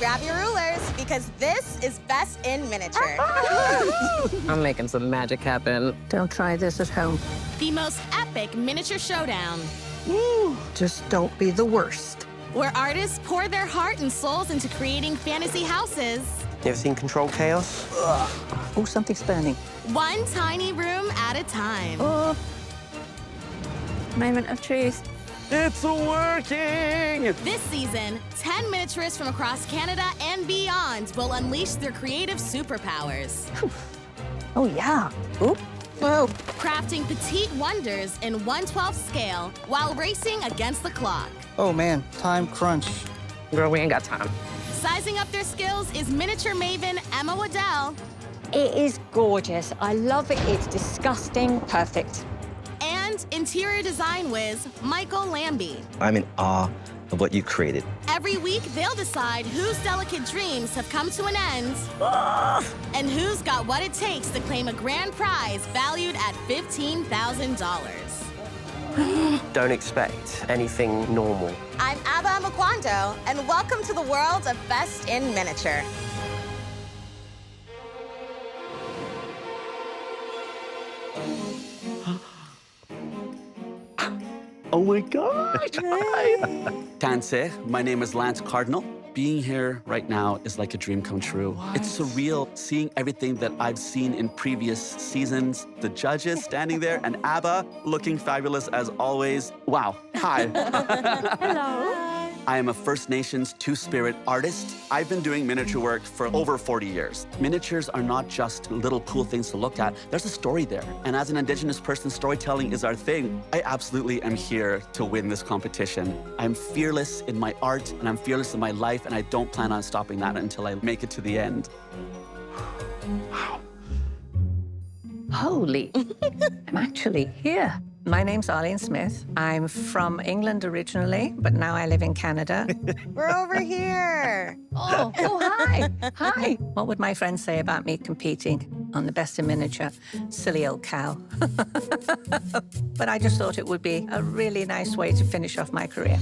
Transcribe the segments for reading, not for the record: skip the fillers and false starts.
grab your rulers because this is Best in Miniature. I'm making some magic happen. Don't try this at home. The most epic miniature showdown, Just don't be the worst. where artists pour their heart and souls into creating fantasy houses. You ever seen Control Chaos? Oh, something's burning. One tiny room at a time. Oh, Moment of truth. It's working! This season, 10 miniaturists from across Canada and beyond will unleash their creative superpowers, oh yeah. Oop. Whoa. crafting petite wonders in 1/12 scale while racing against the clock. Oh man, time crunch. Girl, we ain't got time. Sizing up their skills is miniature maven Emma Waddell It is gorgeous. I love it. It's disgusting. Perfect. and interior design whiz Michael Lambie. I'm in awe of what you created. Every week, they'll decide whose delicate dreams have come to an end and who's got what it takes to claim a grand prize valued at $15,000. Don't expect anything normal. I'm Abba Makwando, and welcome to the world of Best in Miniature. Oh my gosh! Can't say. My name is Lance Cardinal. Being here right now is like a dream come true. It's surreal seeing everything that I've seen in previous seasons. The judges standing there and Abba looking fabulous as always. Wow. Hi. Hello. I am a First Nations Two-Spirit artist. I've been doing miniature work for over 40 years. Miniatures are not just little cool things to look at. There's a story there. And as an Indigenous person, storytelling is our thing. I absolutely am here to win this competition. I'm fearless in my art, and I'm fearless in my life, and I don't plan on stopping that until I make it to the end. Holy. I'm actually here. My name's Arlene Smith. I'm from England originally, but now I live in Canada. We're over here. Oh, hi. Hi. What would my friends say about me competing on the Best in Miniature? Silly old cow. But I just thought it would be a really nice way to finish off my career.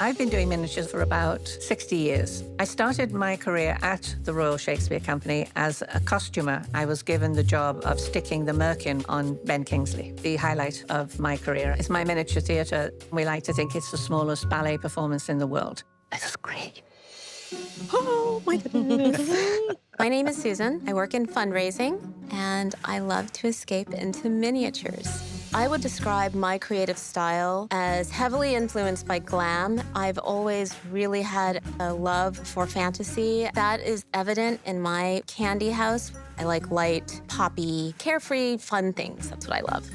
I've been doing miniatures for about 60 years. I started my career at the Royal Shakespeare Company as a costumer. I was given the job of sticking the merkin on Ben Kingsley. The highlight of my career is my miniature theatre. We like to think it's the smallest ballet performance in the world. It's great. Oh my goodness. My name is Susan. I work in fundraising, and I love to escape into miniatures. I would describe my creative style as heavily influenced by glam. I've always really had a love for fantasy. That is evident in my candy house. I like light, poppy, carefree, fun things. That's what I love.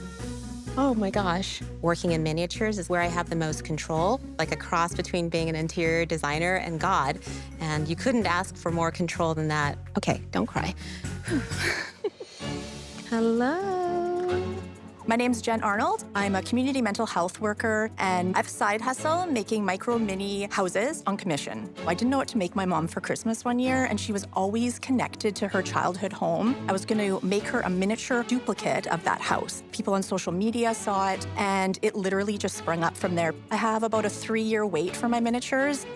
Oh my gosh. Working in miniatures is where I have the most control, like a cross between being an interior designer and God. And you couldn't ask for more control than that. Okay, don't cry. Hello. My name's Jen Arnold. I'm a community mental health worker, and I have a side hustle making micro mini houses on commission. I didn't know what to make my mom for Christmas one year, and she was always connected to her childhood home. I was gonna make her a miniature duplicate of that house. People on social media saw it, and it literally just sprung up from there. I have about a 3-year wait for my miniatures.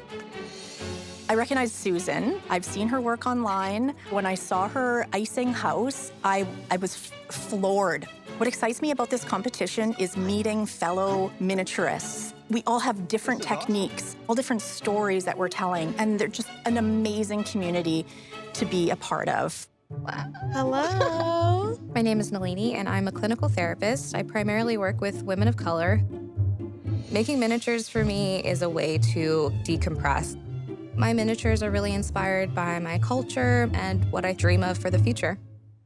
I recognize Susan. I've seen her work online. When I saw her icing house, I was floored. What excites me about this competition is meeting fellow miniaturists. We all have different techniques, all different stories that we're telling, and they're just an amazing community to be a part of. Hello. My name is Nalini, and I'm a clinical therapist. I primarily work with women of color. Making miniatures for me is a way to decompress. My miniatures are really inspired by my culture and what I dream of for the future.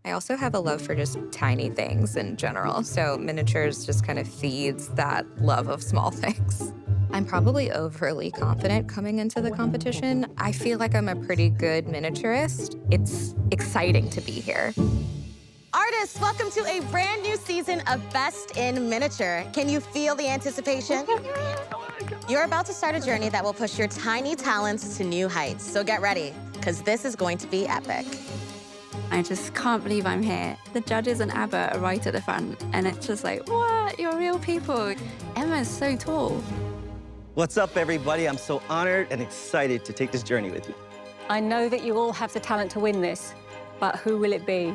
I also have a love for just tiny things in general, so miniatures just kind of feeds that love of small things. I'm probably overly confident coming into the competition. I feel like I'm a pretty good miniaturist. It's exciting to be here. Artists, welcome to a brand new season of Best in Miniature. Can you feel the anticipation? You're about to start a journey that will push your tiny talents to new heights, so get ready, because this is going to be epic. I just can't believe I'm here. The judges and Abba are right at the front, and it's just like, what? You're real people. Emma's so tall. What's up, everybody? I'm so honored and excited to take this journey with you. I know that you all have the talent to win this, but who will it be?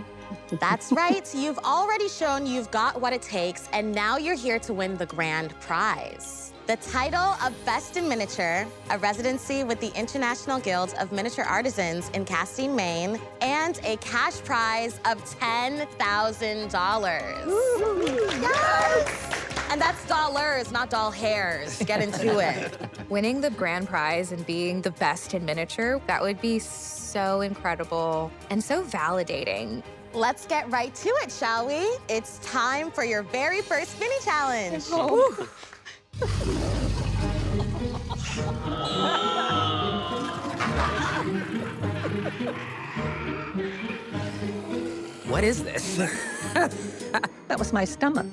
That's right. You've already shown you've got what it takes, and now you're here to win the grand prize. The title of Best in Miniature, a residency with the International Guild of Miniature Artisans in Castine, Maine, and a cash prize of $10,000. Yes! And that's dollars, not doll hairs. Get into it. Winning the grand prize and being the best in miniature, that would be so incredible and so validating. Let's get right to it, shall we? It's time for your very first mini challenge. What is this? That was my stomach.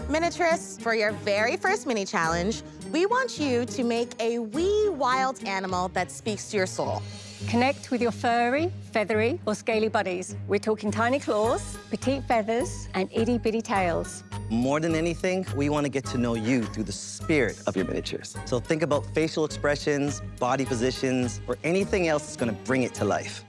Miniaturists, for your very first mini challenge, we want you to make a wee wild animal that speaks to your soul. Connect with your furry, feathery, or scaly buddies. We're talking tiny claws, petite feathers, and itty-bitty tails. More than anything, we want to get to know you through the spirit of your miniatures. So think about facial expressions, body positions, or anything else that's going to bring it to life.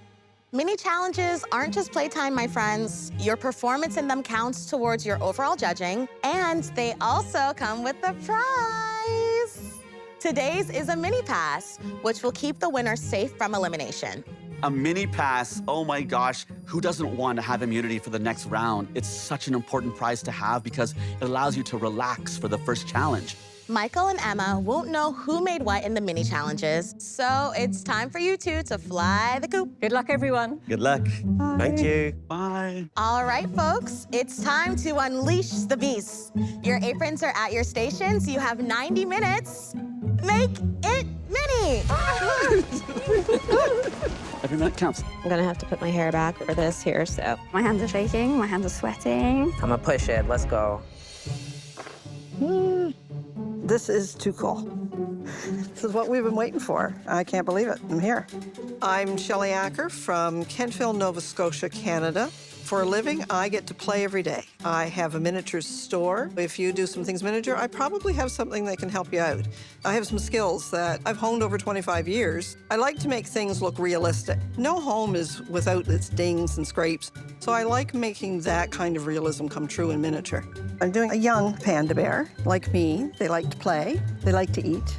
Mini challenges aren't just playtime, my friends. Your performance in them counts towards your overall judging, and they also come with a prize. Today's is a mini pass, which will keep the winner safe from elimination. A mini pass, oh my gosh, who doesn't want to have immunity for the next round? It's such an important prize to have because it allows you to relax for the first challenge. Michael and Emma won't know who made what in the mini challenges, so it's time for you two to fly the coop. Good luck, everyone. Good luck. Bye. Thank you. Bye. All right, folks, it's time to unleash the beast. Your aprons are at your stations. You have 90 minutes. Make it mini. Every minute counts. I'm gonna have to put my hair back for this here, so. My hands are shaking, my hands are sweating. I'm gonna push it. Let's go. This is too cool. This is what we've been waiting for. I can't believe it. I'm here. I'm Shelley Acker from Kentville, Nova Scotia, Canada. For a living, I get to play every day. I have a miniature store. If you do some things miniature, I probably have something that can help you out. I have some skills that I've honed over 25 years. I like to make things look realistic. No home is without its dings and scrapes, so I like making that kind of realism come true in miniature. I'm doing a young panda bear. Like me, they like to play, they like to eat,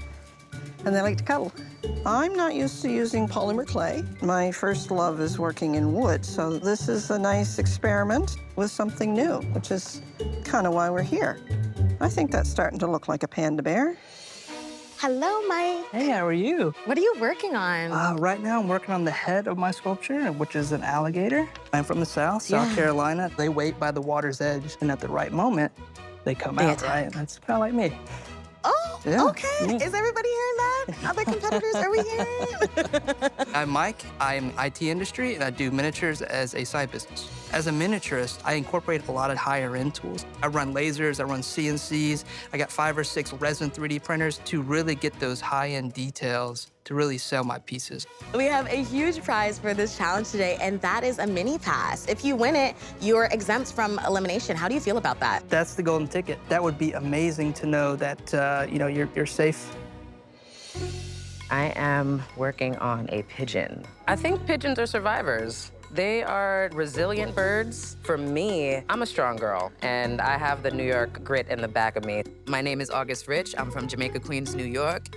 and they like to cuddle. I'm not used to using polymer clay. My first love is working in wood, so this is a nice experiment with something new, which is kind of why we're here. I think that's starting to look like a panda bear. Hello, Mike. Hey, how are you? What are you working on? Right now I'm working on the head of my sculpture, which is an alligator. I'm from the South Carolina. They wait by the water's edge, and at the right moment, they come out, right? That's kind of like me. Oh, Yeah. okay. Is everybody hearing that? Other competitors, are we hearing? I'm Mike. I'm IT industry, and I do miniatures as a side business. As a miniaturist, I incorporate a lot of higher-end tools. I run lasers, I run CNCs. I got 5 or 6 resin 3D printers to really get those high-end details to really sell my pieces. We have a huge prize for this challenge today, and that is a mini pass. If you win it, you're exempt from elimination. How do you feel about that? That's the golden ticket. That would be amazing to know that, you're safe. I am working on a pigeon. I think pigeons are survivors. They are resilient birds. For me, I'm a strong girl, and I have the New York grit in the back of me. My name is August Rich. I'm from Jamaica, Queens, New York.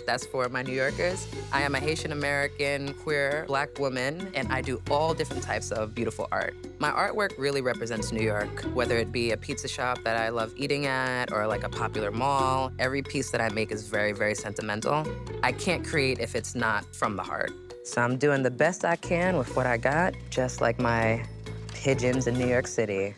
That's for my New Yorkers. I am a Haitian-American, queer, Black woman, and I do all different types of beautiful art. My artwork really represents New York, whether it be a pizza shop that I love eating at or like a popular mall. Every piece that I make is very, very sentimental. I can't create if it's not from the heart. So I'm doing the best I can with what I got, just like my pigeons in New York City.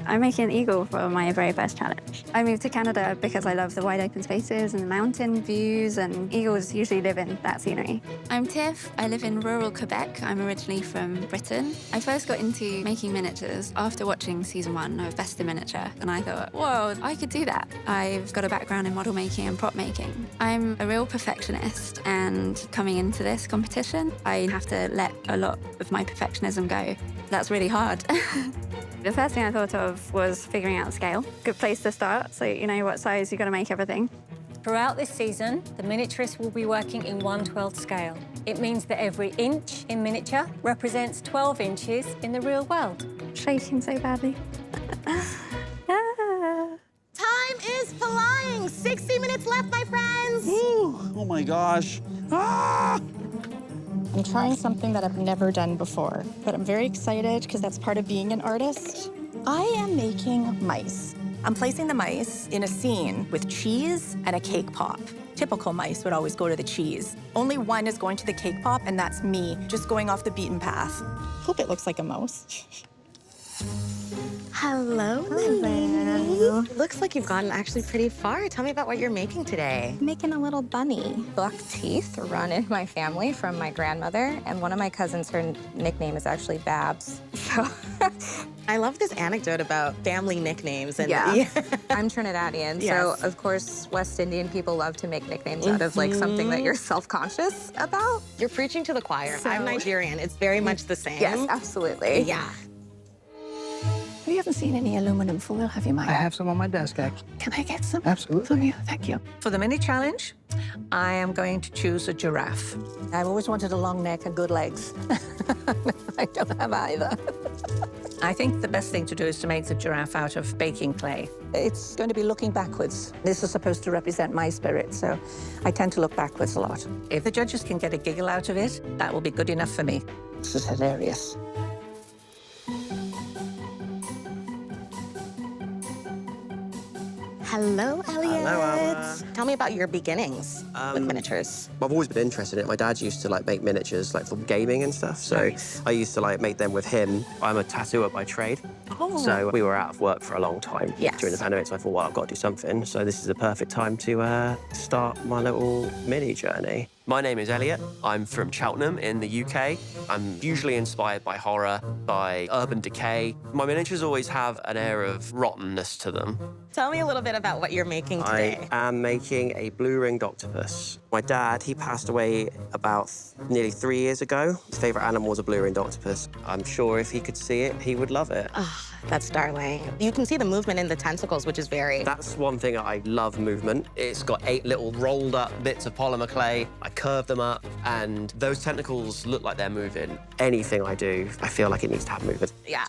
I'm making an eagle for my very first challenge. I moved to Canada because I love the wide open spaces and the mountain views, and eagles usually live in that scenery. I'm Tiff. I live in rural Quebec. I'm originally from Britain. I first got into making miniatures after watching season 1 of Best in Miniature, and I thought, whoa, I could do that. I've got a background in model making and prop making. I'm a real perfectionist, and coming into this competition, I have to let a lot of my perfectionism go. That's really hard. The first thing I thought of was figuring out the scale. Good place to start, so you know what size you're going to make everything. Throughout this season, the miniaturists will be working in 1/12 scale. It means that every inch in miniature represents 12 inches in the real world. Shaking so badly. Time is flying. 60 minutes left, my friends. Oh my gosh. Ah! I'm trying something that I've never done before, but I'm very excited because that's part of being an artist. I am making mice. I'm placing the mice in a scene with cheese and a cake pop. Typical mice would always go to the cheese. Only one is going to the cake pop, and that's me, just going off the beaten path. Hope it looks like a mouse. Hello, Hello. Looks like you've gotten actually pretty far. Tell me about what you're making today. Making a little bunny. Buck teeth run in my family from my grandmother, and one of my cousins, her nickname is actually Babs. So I love this anecdote about family nicknames. And yeah. I'm Trinidadian, Yes. so of course West Indian people love to make nicknames out of like something that you're self-conscious about. You're preaching to the choir. So- I'm Nigerian. It's very much the same. Yes, absolutely. Yeah. You haven't seen any aluminum foil, have you, Mike? I have some on my desk, actually. Can I get some? Absolutely. From you? Thank you. For the mini challenge, I am going to choose a giraffe. I've always wanted a long neck and good legs. I don't have either. I think the best thing to do is to make the giraffe out of baking clay. It's going to be looking backwards. This is supposed to represent my spirit, so I tend to look backwards a lot. If the judges can get a giggle out of it, that will be good enough for me. This is hilarious. Hello, Elliot. Hello, Alma. Tell me about your beginnings with miniatures. I've always been interested in it. My dad used to like make miniatures like for gaming and stuff. So Nice. I used to like make them with him. I'm a tattooer by trade. So we were out of work for a long time during the pandemic. So I thought, well, I've got to do something. So this is the perfect time to start my little mini journey. My name is Elliot. I'm from Cheltenham in the UK. I'm usually inspired by horror, by urban decay. My miniatures always have an air of rottenness to them. Tell me a little bit about what you're making today. I am making a blue-ringed octopus. My dad, he passed away about nearly 3 years ago. His favorite animal was a blue-ringed octopus. I'm sure if he could see it, he would love it. That's darling. You can see the movement in the tentacles, which is very... That's one thing I love movement. It's got 8 little rolled up bits of polymer clay. I curve them up, and those tentacles look like they're moving. Anything I do, I feel like it needs to have movement. Yeah.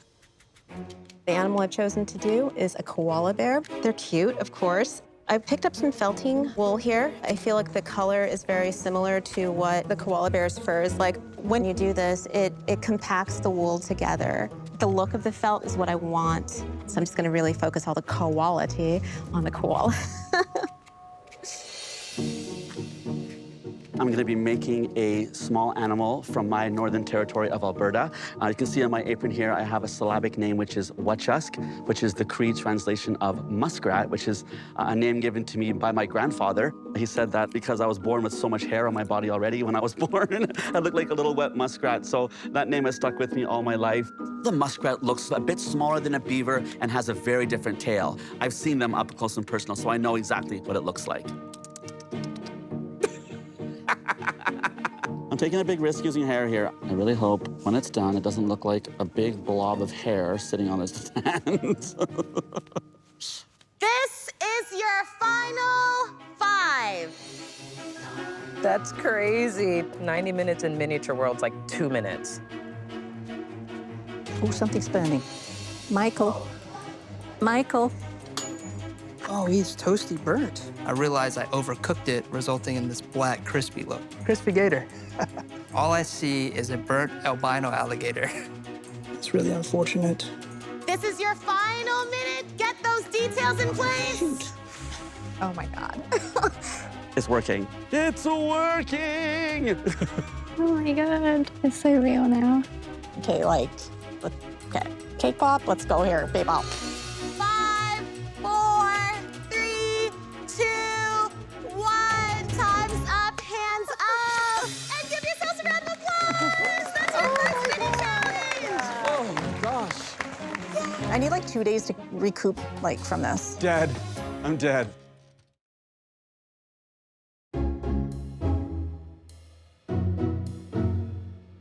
The animal I've chosen to do is a koala bear. They're cute, of course. I picked up some felting wool here. I feel like the color is very similar to what the koala bear's fur is like. When you do this, it compacts the wool together. The look of the felt is what I want. So I'm just gonna really focus all the quality on the koala. I'm gonna be making a small animal from my northern territory of Alberta. You can see on my apron here, I have a syllabic name, which is Wachusk, which is the Cree translation of muskrat, which is a name given to me by my grandfather. He said that because I was born with so much hair on my body already when I was born, I looked like a little wet muskrat. So that name has stuck with me all my life. The muskrat looks a bit smaller than a beaver and has a very different tail. I've seen them up close and personal, so I know exactly what it looks like. I'm taking a big risk using hair here. I really hope when it's done, it doesn't look like a big blob of hair sitting on his hands. This is your final 5. That's crazy. 90 minutes in miniature world's like 2 minutes. Oh, something's burning. Michael. Michael. Oh, he's toasty burnt. I realized I overcooked it, resulting in this black, crispy look. Crispy gator. All I see is a burnt albino alligator. It's really unfortunate. This is your final minute. Get those details in place. Oh my God. It's working. It's working! Oh my God. It's so real now. Okay, okay. Cake pop, let's go here, babe out. 5, 4, 3, 2, 1. Time's up, hands up. And give yourselves a round of applause. That's your first mini challenge. Oh my gosh. I need like 2 days to recoup from this. Dead. I'm dead.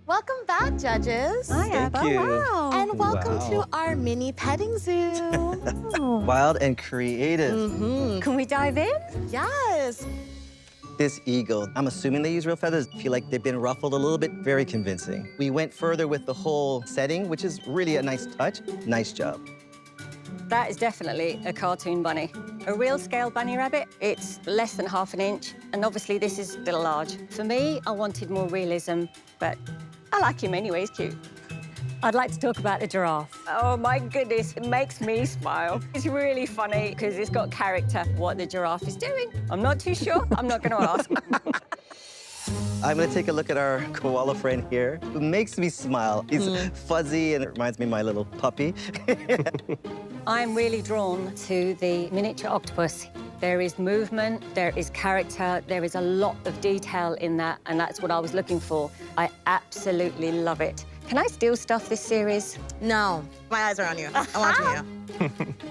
Welcome back judges. Thank you. Wow. And welcome Wow. to our mini petting zoo. Wild and creative. Can we dive in? Yes. This eagle, I'm assuming they use real feathers. I feel like they've been ruffled a little bit. Very convincing. We went further with the whole setting, which is really a nice touch. Nice job. That is definitely a cartoon bunny. A real scale bunny rabbit, it's less than ½ an inch, and obviously this is a little large. For me, I wanted more realism, but I like him anyway, he's cute. I'd like to talk about the giraffe. Oh my goodness, it makes me smile. It's really funny because it's got character what the giraffe is doing. I'm not too sure, I'm not going to ask. I'm gonna take a look at our koala friend here, who makes me smile. He's fuzzy and it reminds me of my little puppy. I'm really drawn to the miniature octopus. There is movement, there is character, there is a lot of detail in that, and that's what I was looking for. I absolutely love it. Can I still stuff this series? No, my eyes are on you. I'm watching you.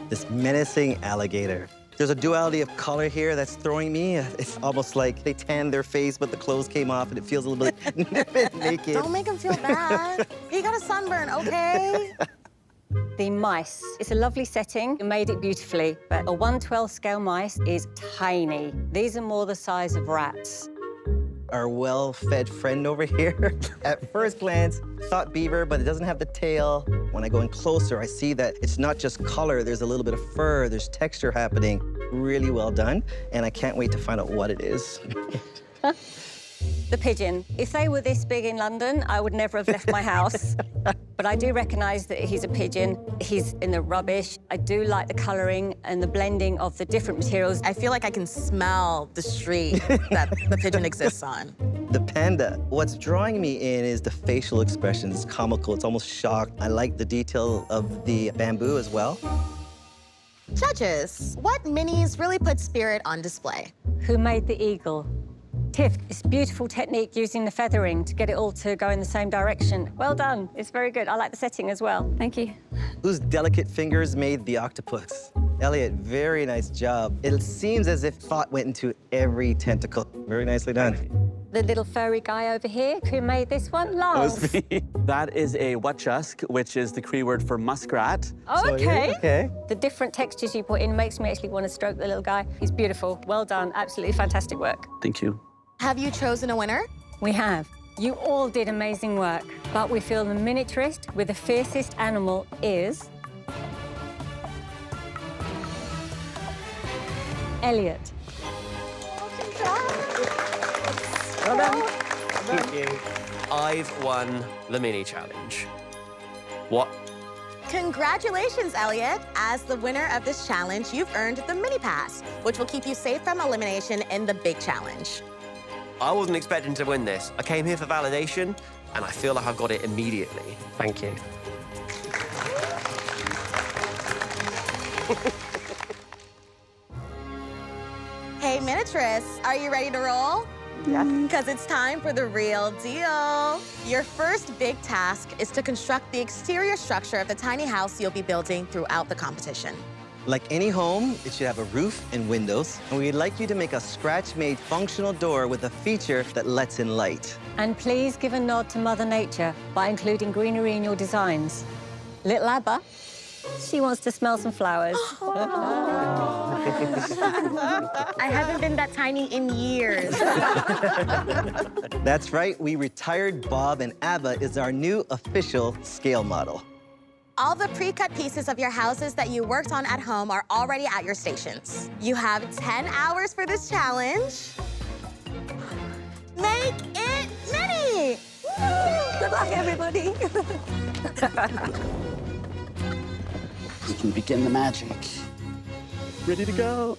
This menacing alligator. There's a duality of color here that's throwing me. It's almost like they tanned their face, but the clothes came off and it feels a little bit naked. Don't make him feel bad. He got a sunburn, okay? The mice. It's a lovely setting. You made it beautifully, but a 1/12 scale mice is tiny. These are more the size of rats. Our well-fed friend over here, at first glance, thought beaver, but it doesn't have the tail. When I go in closer, I see that it's not just color. There's a little bit of fur. There's texture happening. Really well done, and I can't wait to find out what it is. The pigeon. If they were this big in London, I would never have left my house. But I do recognize that he's a pigeon. He's in the rubbish. I do like the coloring and the blending of the different materials. I feel like I can smell the street that the pigeon exists on. The panda. What's drawing me in is the facial expressions. It's comical. It's almost shocked. I like the detail of the bamboo as well. Judges, what minis really put spirit on display? Who made the eagle? Tiff, it's beautiful technique using the feathering to get it all to go in the same direction. Well done. It's very good. I like the setting as well. Thank you. Whose delicate fingers made the octopus? Elliot, very nice job. It seems as if thought went into every tentacle. Very nicely done. The little furry guy over here, who made this one? Lars. That is a wachusk, which is the Cree word for muskrat. Oh, okay. Okay. The different textures you put in makes me actually want to stroke the little guy. He's beautiful. Well done. Absolutely fantastic work. Thank you. Have you chosen a winner? We have. You all did amazing work, but we feel the miniaturist with the fiercest animal is... Elliot. Well done. Thank you. I've won the mini challenge. What? Congratulations, Elliot. As the winner of this challenge, you've earned the mini pass, which will keep you safe from elimination in the big challenge. I wasn't expecting to win this. I came here for validation, and I feel like I've got it immediately. Thank you. Hey, miniaturists, are you ready to roll? Yeah. Because it's time for the real deal. Your first big task is to construct the exterior structure of the tiny house you'll be building throughout the competition. Like any home, it should have a roof and windows. And we'd like you to make a scratch-made functional door with a feature that lets in light. And please give a nod to Mother Nature by including greenery in your designs. Little Abba, she wants to smell some flowers. I haven't been that tiny in years. That's right, we retired Bob, and Abba is our new official scale model. All the pre-cut pieces of your houses that you worked on at home are already at your stations. You have 10 hours for this challenge. Make it mini! Good luck, everybody. We can begin the magic. Ready to go.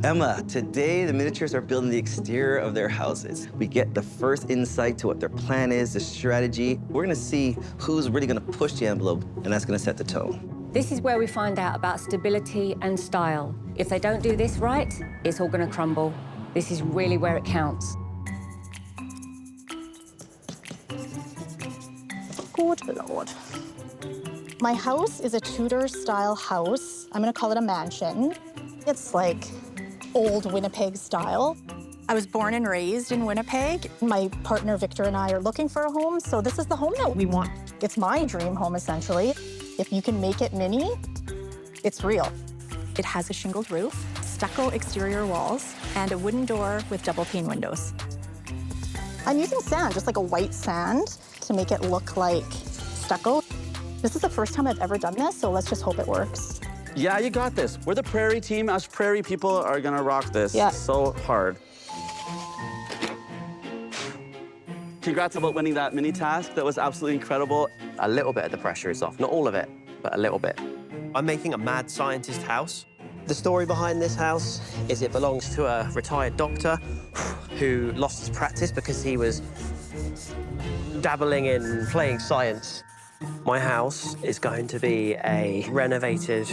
Emma, today the miniatures are building the exterior of their houses. We get the first insight to what their plan is, the strategy. We're gonna see who's really gonna push the envelope, and that's gonna set the tone. This is where we find out about stability and style. If they don't do this right, it's all gonna crumble. This is really where it counts. Good Lord. My house is a Tudor-style house. I'm gonna call it a mansion. It's like old Winnipeg style. I was born and raised in Winnipeg. My partner Victor and I are looking for a home, so this is the home that we want. It's my dream home, essentially. If you can make it mini, it's real. It has a shingled roof, stucco exterior walls, and a wooden door with double pane windows. I'm using sand, just like a white sand, to make it look like stucco. This is the first time I've ever done this, so let's just hope it works. Yeah, you got this. We're the Prairie team. Us Prairie people are gonna rock this so hard. Congrats about winning that mini task. That was absolutely incredible. A little bit of the pressure is off. Not all of it, but a little bit. I'm making a mad scientist house. The story behind this house is it belongs to a retired doctor who lost his practice because he was dabbling in playing science. My house is going to be a renovated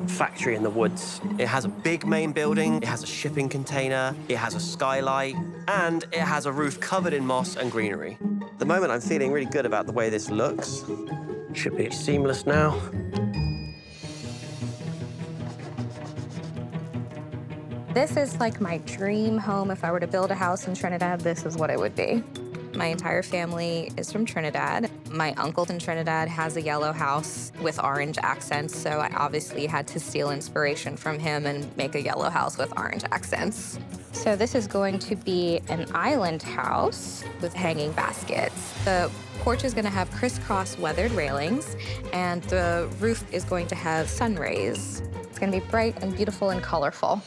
factory in the woods. It has a big main building, it has a shipping container, it has a skylight, and it has a roof covered in moss and greenery. At the moment, I'm feeling really good about the way this looks. Should be seamless now. This is like my dream home. If I were to build a house in Trinidad, this is what it would be. My entire family is from Trinidad. My uncle in Trinidad has a yellow house with orange accents, so I obviously had to steal inspiration from him and make a yellow house with orange accents. So this is going to be an island house with hanging baskets. The porch is going to have crisscross weathered railings, and the roof is going to have sun rays. It's going to be bright and beautiful and colorful.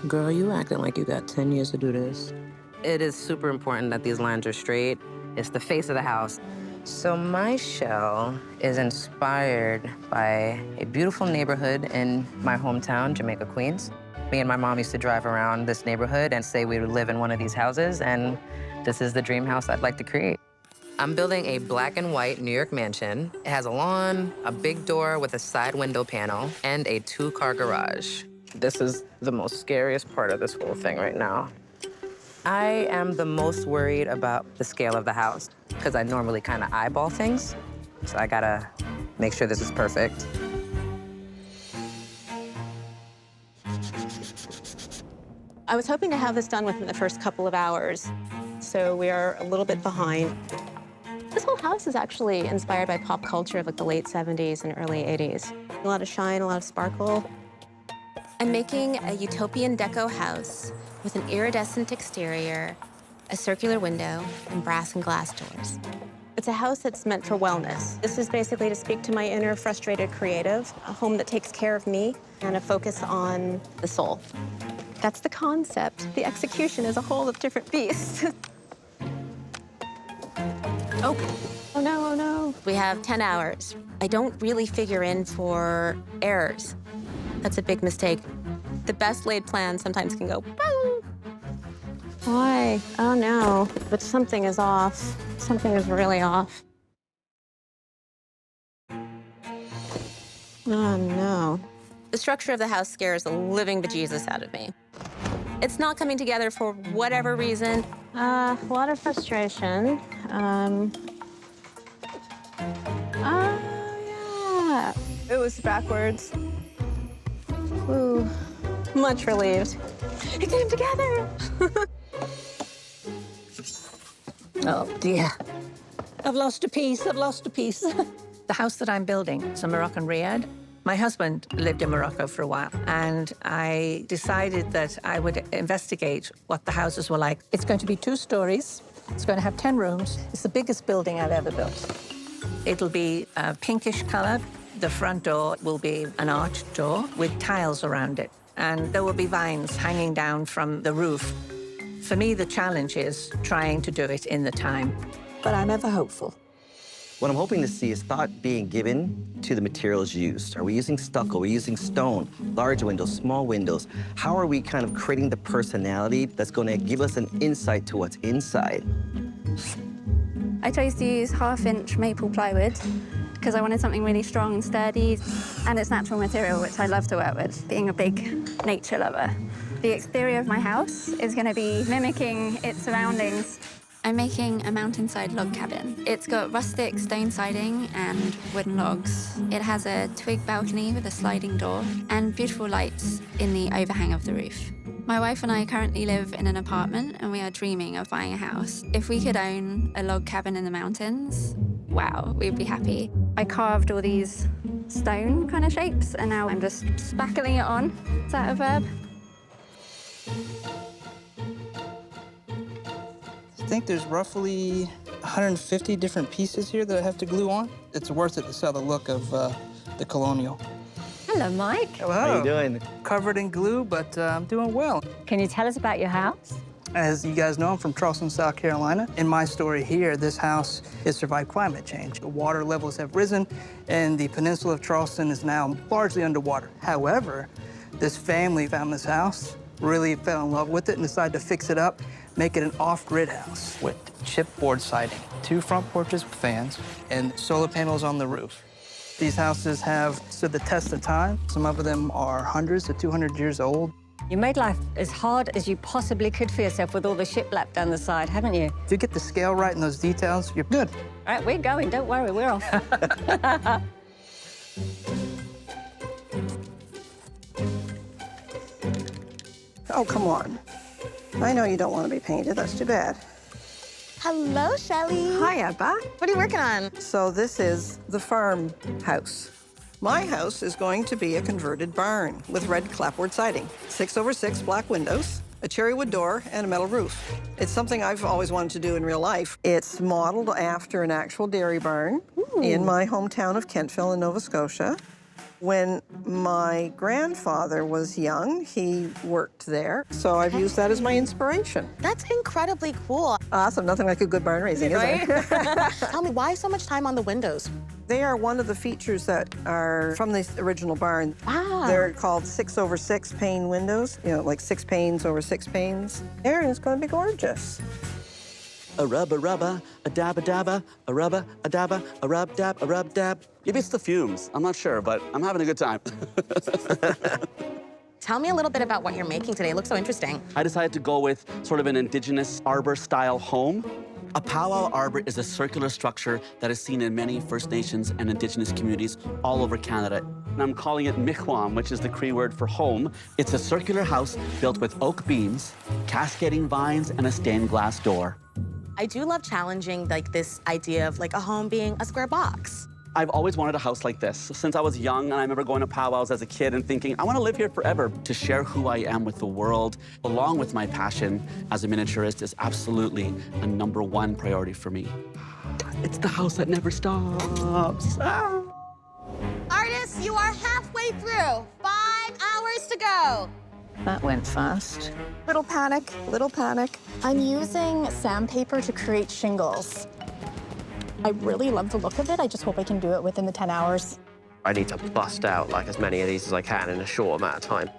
Girl, you acting like you got 10 years to do this. It is super important that these lines are straight. It's the face of the house. So my shell is inspired by a beautiful neighborhood in my hometown, Jamaica, Queens. Me and my mom used to drive around this neighborhood and say we would live in one of these houses, and this is the dream house I'd like to create. I'm building a black and white New York mansion. It has a lawn, a big door with a side window panel, and a 2-car garage. This is the most scariest part of this whole thing right now. I am the most worried about the scale of the house because I normally kind of eyeball things. So I gotta make sure this is perfect. I was hoping to have this done within the first couple of hours, so we are a little bit behind. This whole house is actually inspired by pop culture of like the late 70s and early 80s. A lot of shine, a lot of sparkle. I'm making a utopian deco house with an iridescent exterior, a circular window, and brass and glass doors. It's a house that's meant for wellness. This is basically to speak to my inner frustrated creative, a home that takes care of me, and a focus on the soul. That's the concept. The execution is a whole different beast. Oh no, oh no. We have 10 hours. I don't really figure in for errors. That's a big mistake. The best laid plan sometimes can go boom. Why? Oh no, but something is off. Something is really off. Oh no. The structure of the house scares the living bejesus out of me. It's not coming together for whatever reason. A lot of frustration. Yeah. It was backwards. Ooh, much relieved. It came together. Oh, dear. I've lost a piece, I've lost a piece. The house that I'm building is a Moroccan riad. My husband lived in Morocco for a while, and I decided that I would investigate what the houses were like. It's going to be 2 stories. It's going to have 10 rooms. It's the biggest building I've ever built. It'll be a pinkish color. The front door will be an arched door with tiles around it, and there will be vines hanging down from the roof. For me, the challenge is trying to do it in the time, but I'm ever hopeful. What I'm hoping to see is thought being given to the materials used. Are we using stucco? Are we using stone? Large windows, small windows? How are we kind of creating the personality that's going to give us an insight to what's inside? I chose to use 1/2-inch maple plywood because I wanted something really strong and sturdy, and it's natural material, which I love to work with, being a big nature lover. The exterior of my house is going to be mimicking its surroundings. I'm making a mountainside log cabin. It's got rustic stone siding and wooden logs. It has a twig balcony with a sliding door and beautiful lights in the overhang of the roof. My wife and I currently live in an apartment and we are dreaming of buying a house. If we could own a log cabin in the mountains, wow, we'd be happy. I carved all these stone kind of shapes and now I'm just spackling it on. Is that a verb? I think there's roughly 150 different pieces here that I have to glue on. It's worth it to sell the look of the colonial. Hello, Mike. Hello. How you doing? Covered in glue, but I'm doing well. Can you tell us about your house? As you guys know, I'm from Charleston, South Carolina. In my story here, this house has survived climate change. The water levels have risen, and the peninsula of Charleston is now largely underwater. However, this family found this house, really fell in love with it, and decided to fix it up, make it an off-grid house with chipboard siding, 2 front porches with fans, and solar panels on the roof. These houses have stood the test of time. Some of them are hundreds to 200 years old. You made life as hard as you possibly could for yourself with all the shiplap down the side, haven't you? If you get the scale right and those details, you're good. All right, we're going. Don't worry, we're off. Oh, come on. I know you don't want to be painted. That's too bad. Hello, Shelly. Hi, Abba. What are you working on? So this is the farm house. My house is going to be a converted barn with red clapboard siding, 6/6 black windows, a cherry wood door, and a metal roof. It's something I've always wanted to do in real life. It's modeled after an actual dairy barn in my hometown of Kentville in Nova Scotia. When my grandfather was young, he worked there, so I've used that as my inspiration. That's incredibly cool. Awesome, nothing like a good barn raising, is there? Tell me, why so much time on the windows? They are one of the features that are from the original barn. Wow. They're called 6/6 pane windows, you know, like 6 panes over 6 panes. There, and it's going to be gorgeous. A rub, a rubba, a dab, a dabba, a rubba, a dabba, a rub, dab, a rub, dab. Maybe it's the fumes. I'm not sure, but I'm having a good time. Tell me a little bit about what you're making today. It looks so interesting. I decided to go with sort of an indigenous arbor-style home. A powwow arbor is a circular structure that is seen in many First Nations and indigenous communities all over Canada. And I'm calling it michwam, which is the Cree word for home. It's a circular house built with oak beams, cascading vines, and a stained glass door. I do love challenging like this idea of like a home being a square box. I've always wanted a house like this. Since I was young, and I remember going to powwows as a kid and thinking, I want to live here forever. To share who I am with the world, along with my passion as a miniaturist, is absolutely a #1 priority for me. It's the house that never stops. Ah. Artists, you are halfway through. 5 hours to go. That went fast. Little panic, little panic. I'm using sandpaper to create shingles. I really love the look of it. I just hope I can do it within the 10 hours. I need to bust out like as many of these as I can in a short amount of time.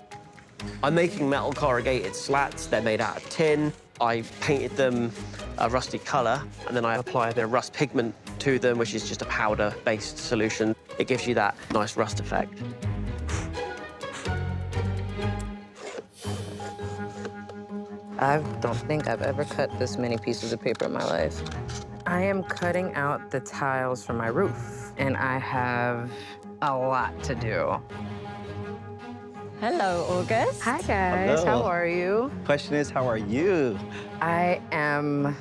I'm making metal corrugated slats. They're made out of tin. I've painted them a rusty color, and then I apply a bit of rust pigment to them, which is just a powder-based solution. It gives you that nice rust effect. I don't think I've ever cut this many pieces of paper in my life. I am cutting out the tiles for my roof, and I have a lot to do. Hello, August. Hi, guys. Hello. How are you? Question is, how are you? I am.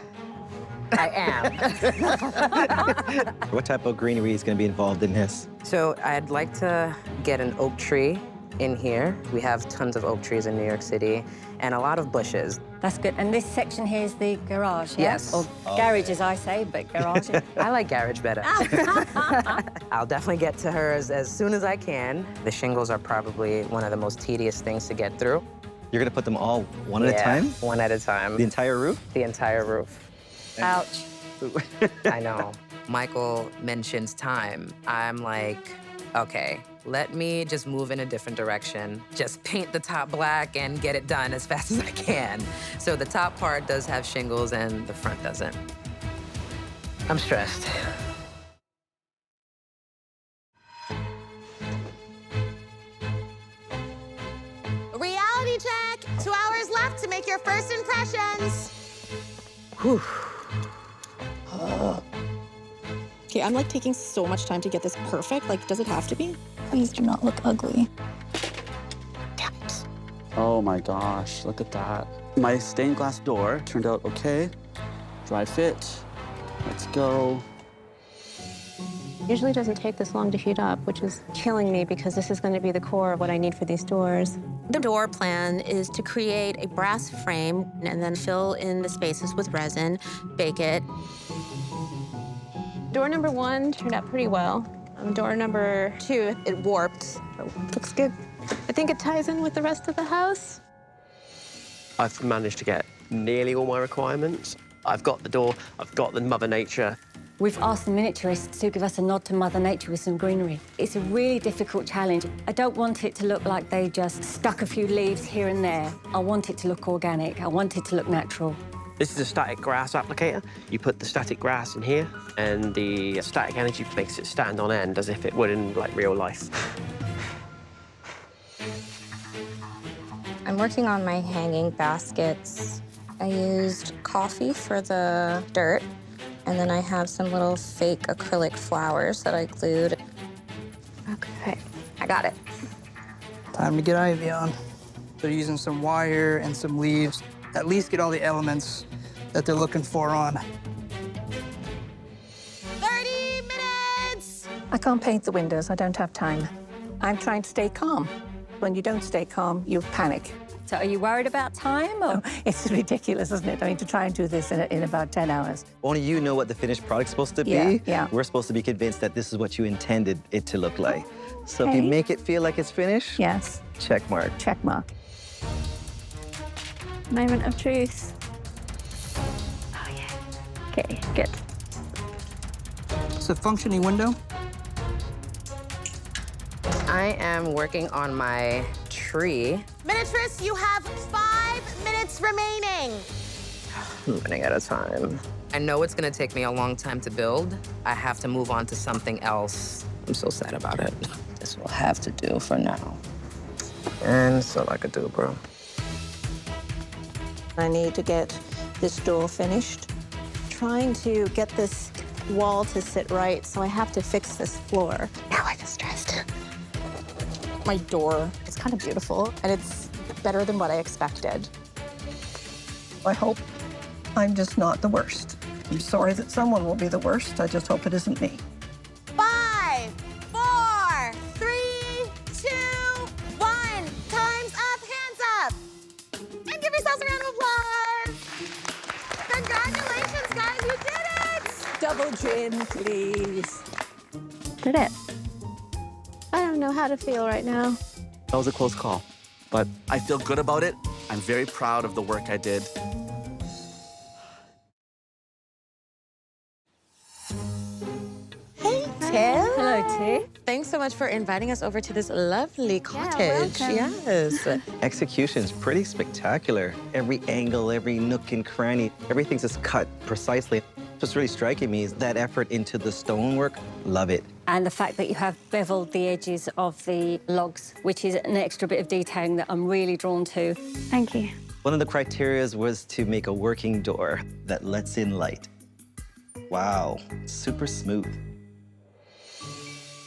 What type of greenery is going to be involved in this? So I'd like to get an oak tree in here. We have tons of oak trees in New York City and a lot of bushes. That's good. And this section here is the garage, yeah? Yes. Or garage, as I say, but garage. I like garage better. I'll definitely get to hers as soon as I can. The shingles are probably one of the most tedious things to get through. You're going to put them all one at a time? One at a time. The entire roof? The entire roof. Ouch. I know. Michael mentions time. I'm like, okay, let me just move in a different direction. Just paint the top black and get it done as fast as I can. So the top part does have shingles and the front doesn't. I'm stressed. Reality check. 2 hours left to make your first impressions. Whew. Okay, I'm like taking so much time to get this perfect. Like, does it have to be? Please do not look ugly. Damn it. Oh my gosh, look at that. My stained glass door turned out okay. Dry fit. Let's go. Usually doesn't take this long to heat up, which is killing me because this is going to be the core of what I need for these doors. The door plan is to create a brass frame and then fill in the spaces with resin, bake it. Door number 1 turned out pretty well. Door number 2, it warped. Looks good. I think it ties in with the rest of the house. I've managed to get nearly all my requirements. I've got the door, I've got the Mother Nature. We've asked the miniaturists to give us a nod to Mother Nature with some greenery. It's a really difficult challenge. I don't want it to look like they just stuck a few leaves here and there. I want it to look organic. I want it to look natural. This is a static grass applicator. You put the static grass in here, and the static energy makes it stand on end as if it would in, like, real life. I'm working on my hanging baskets. I used coffee for the dirt, and then I have some little fake acrylic flowers that I glued. Okay, I got it. Time to get ivy on. They're using some wire and some leaves. At least get all the elements that they're looking for on. 30 minutes! I can't paint the windows. I don't have time. I'm trying to stay calm. When you don't stay calm, you panic. So are you worried about time? Or? Oh, it's ridiculous, isn't it? I mean, to try and do this in about 10 hours. Only you know what the finished product's supposed to be. Yeah. We're supposed to be convinced that this is what you intended it to look like. So if Okay. you make it feel like it's finished, Yes, check mark. check mark. Moment of truth. Oh, yeah. Okay, good. It's a functioning window. I am working on my tree. Miniaturists, you have 5 minutes remaining. I'm running out of time. I know it's gonna take me a long time to build. I have to move on to something else. I'm so sad about it. This will have to do for now. And that's all I could do, bro. I need to get this door finished. Trying to get this wall to sit right, so I have to fix this floor. Now I'm stressed. My door is kind of beautiful, and it's better than what I expected. I hope I'm just not the worst. I'm sorry that someone will be the worst. I just hope it isn't me. 5, 4, 3, 2, 1. Time's up, hands up. And give yourselves a round of applause. Congratulations, guys, you did it. Double gin, please. Did it? I don't know how to feel right now. That was a close call, but I feel good about it. I'm very proud of the work I did. Hey, Tim. Hello, T. Thanks so much for inviting us over to this lovely cottage. welcome. Yes. Execution's pretty spectacular. Every angle, every nook and cranny, everything's just cut precisely. What's really striking me is that effort into the stonework. Love it. And the fact that you have beveled the edges of the logs, which is an extra bit of detailing that I'm really drawn to. Thank you. One of the criteria was to make a working door that lets in light. Wow, super smooth.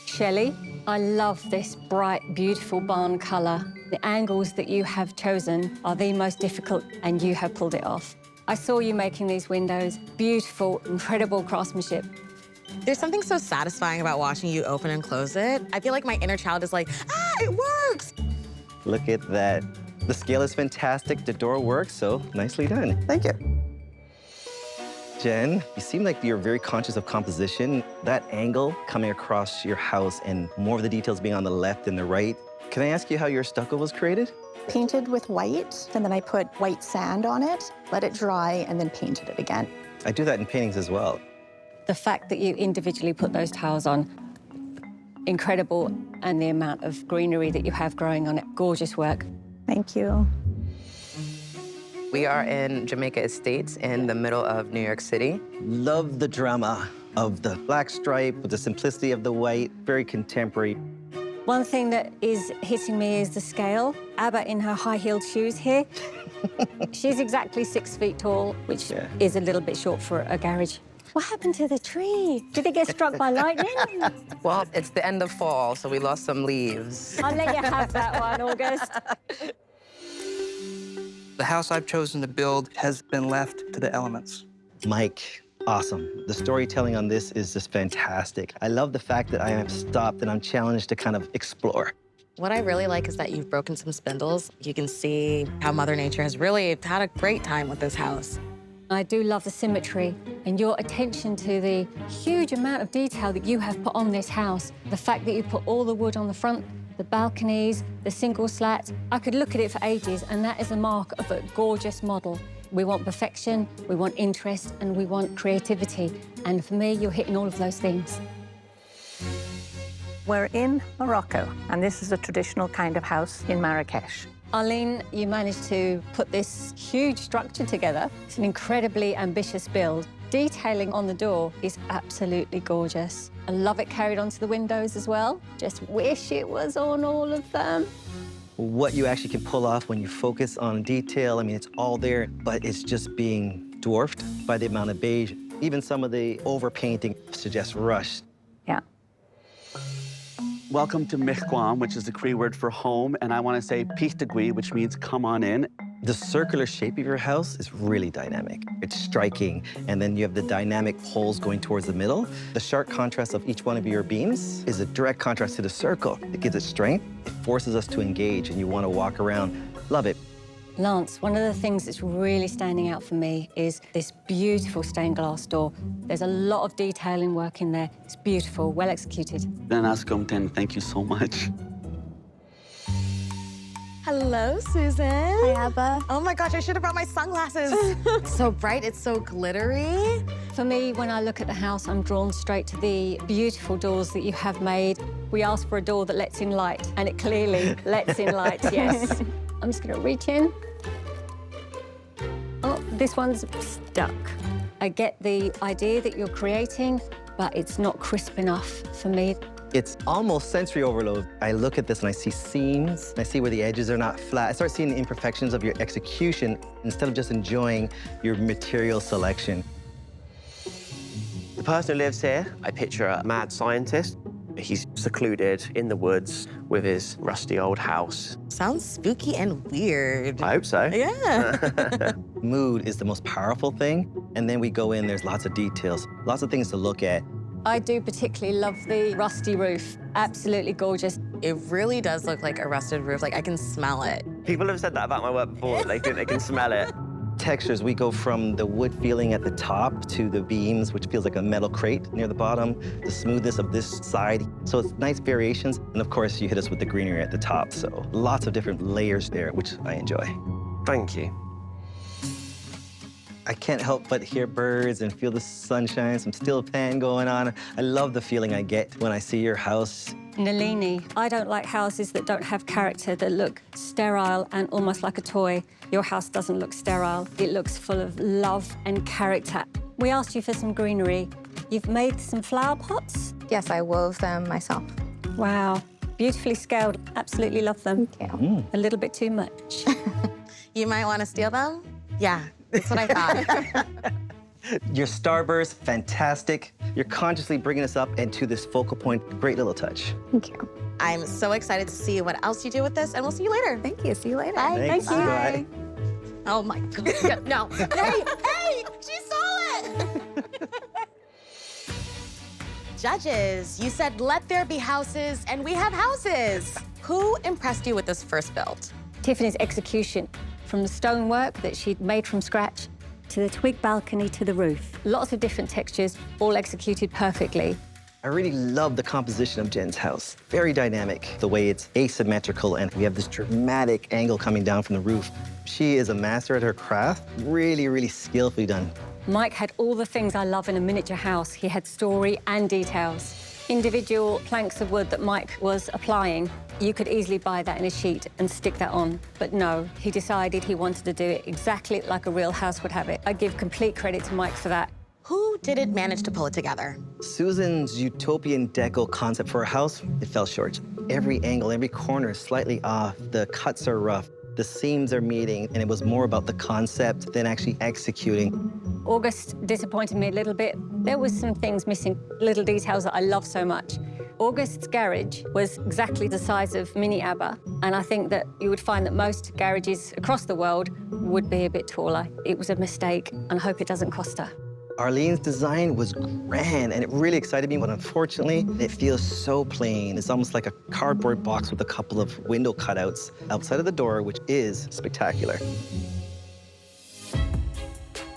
Shelley, I love this bright, beautiful barn colour. The angles that you have chosen are the most difficult, and you have pulled it off. I saw you making these windows. Beautiful, incredible craftsmanship. There's something so satisfying about watching you open and close it. I feel like my inner child is like, it works. Look at that. The scale is fantastic. The door works, so nicely done. Thank you. Jen, you seem like you're very conscious of composition. That angle coming across your house and more of the details being on the left and the right. Can I ask you how your stucco was created? Painted with white, and then I put white sand on it, let it dry, and then painted it again. I do that in paintings as well. The fact that you individually put those tiles on, incredible, and the amount of greenery that you have growing on it, gorgeous work. Thank you. We are in Jamaica Estates in the middle of New York City. Love the drama of the black stripe with the simplicity of the white, very contemporary. One thing that is hitting me is the scale. Abba in her high-heeled shoes here. She's exactly 6 feet tall, which is a little bit short for a garage. What happened to the tree? Did it get struck by lightning? Well, it's the end of fall, so we lost some leaves. I'll let you have that one, August. The house I've chosen to build has been left to the elements. Mike, awesome. The storytelling on this is just fantastic. I love the fact that I have stopped and I'm challenged to kind of explore. What I really like is that you've broken some spindles. You can see how Mother Nature has really had a great time with this house. I do love the symmetry and your attention to the huge amount of detail that you have put on this house. The fact that you put all the wood on the front, the balconies, the single slats. I could look at it for ages, and that is a mark of a gorgeous model. We want perfection, we want interest, and we want creativity. And for me, you're hitting all of those things. We're in Morocco, and this is a traditional kind of house in Marrakesh. Arlene, you managed to put this huge structure together. It's an incredibly ambitious build. Detailing on the door is absolutely gorgeous. I love it carried onto the windows as well. Just wish it was on all of them. What you actually can pull off when you focus on detail, I mean, it's all there, but it's just being dwarfed by the amount of beige. Even some of the overpainting suggests rush. Yeah. Welcome to Michquam, which is the Cree word for home, and I want to say Pichtagui, which means come on in. The circular shape of your house is really dynamic. It's striking, and then you have the dynamic poles going towards the middle. The sharp contrast of each one of your beams is a direct contrast to the circle. It gives it strength. It forces us to engage, and you want to walk around. Love it. Lance, one of the things that's really standing out for me is this beautiful stained glass door. There's a lot of detailing work in there. It's beautiful, well executed. Then thank you so much. Hello, Susan. Hi, Abba. Oh my gosh, I should have brought my sunglasses. It's so bright, it's so glittery. For me, when I look at the house, I'm drawn straight to the beautiful doors that you have made. We asked for a door that lets in light, and it clearly lets in light, yes. I'm just gonna reach in. Oh, this one's stuck. I get the idea that you're creating, but it's not crisp enough for me. It's almost sensory overload. I look at this and I see seams. I see where the edges are not flat. I start seeing the imperfections of your execution instead of just enjoying your material selection. The person who lives here, I picture a mad scientist. He's secluded in the woods with his rusty old house. Sounds spooky and weird. I hope so. Yeah. Mood is the most powerful thing. And then we go in, there's lots of details, lots of things to look at. I do particularly love the rusty roof. Absolutely gorgeous. It really does look like a rusted roof. Like, I can smell it. People have said that about my work before. They think they can smell it. Textures, we go from the wood feeling at the top to the beams, which feels like a metal crate near the bottom, the smoothness of this side. So it's nice variations. And of course, you hit us with the greenery at the top. So lots of different layers there, which I enjoy. Thank you. I can't help but hear birds and feel the sunshine, some steel pan going on. I love the feeling I get when I see your house. Nalini, I don't like houses that don't have character, that look sterile and almost like a toy. Your house doesn't look sterile. It looks full of love and character. We asked you for some greenery. You've made some flower pots? Yes, I wove them myself. Wow, beautifully scaled. Absolutely love them. Thank you. A little bit too much. You might want to steal them? Yeah, that's what I thought. Your starburst, fantastic. You're consciously bringing us up into this focal point. Great little touch. Thank you. I'm so excited to see what else you do with this, and we'll see you later. Thank you. See you later. Bye. Thanks. Thank you. Bye. Oh my God, no. Hey, she stole it! Judges, you said let there be houses, and we have houses. Who impressed you with this first build? Tiffany's execution, from the stonework that she'd made from scratch to the twig balcony to the roof. Lots of different textures, all executed perfectly. I really love the composition of Jen's house. Very dynamic, the way it's asymmetrical, and we have this dramatic angle coming down from the roof. She is a master at her craft. Really, really skillfully done. Mike had all the things I love in a miniature house. He had story and details. Individual planks of wood that Mike was applying, you could easily buy that in a sheet and stick that on. But no, he decided he wanted to do it exactly like a real house would have it. I give complete credit to Mike for that. Who didn't manage to pull it together? Susan's utopian deco concept for a house, it fell short. Every angle, every corner is slightly off. The cuts are rough. The seams are meeting, and it was more about the concept than actually executing. August disappointed me a little bit. There was some things missing, little details that I love so much. August's garage was exactly the size of Mini ABBA, and I think that you would find that most garages across the world would be a bit taller. It was a mistake, and I hope it doesn't cost her. Arlene's design was grand, and it really excited me, but unfortunately, it feels so plain. It's almost like a cardboard box with a couple of window cutouts outside of the door, which is spectacular.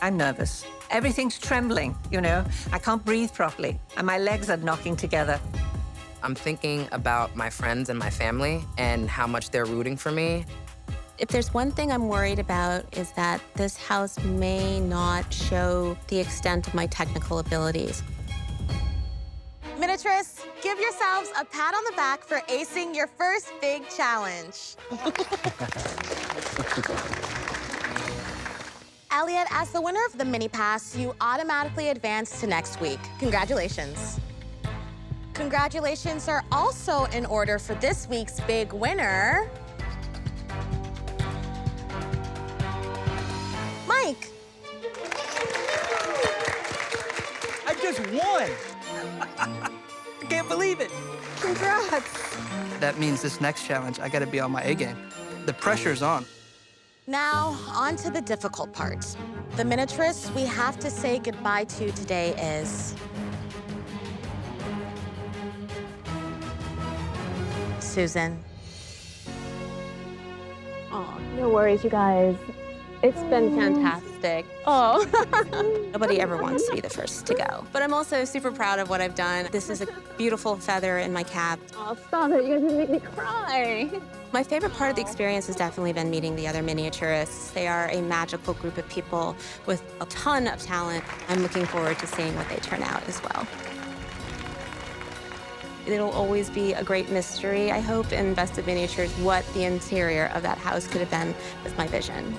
I'm nervous. Everything's trembling, you know? I can't breathe properly, and my legs are knocking together. I'm thinking about my friends and my family and how much they're rooting for me. If there's one thing I'm worried about is that this house may not show the extent of my technical abilities. Miniaturists, give yourselves a pat on the back for acing your first big challenge. Elliot, as the winner of the mini pass, you automatically advance to next week. Congratulations. Congratulations are also in order for this week's big winner, Mike. I just won! I can't believe it. Congrats. That means this next challenge, I gotta be on my A game. The pressure's on. Now, on to the difficult part. The miniaturists we have to say goodbye to today is Susan. Oh, no worries, you guys. It's been fantastic. Oh. Nobody ever wants to be the first to go. But I'm also super proud of what I've done. This is a beautiful feather in my cap. Oh, stop it. You guys make me cry. My favorite part of the experience has definitely been meeting the other miniaturists. They are a magical group of people with a ton of talent. I'm looking forward to seeing what they turn out as well. It'll always be a great mystery, I hope, in Best of Miniatures, what the interior of that house could have been with my vision.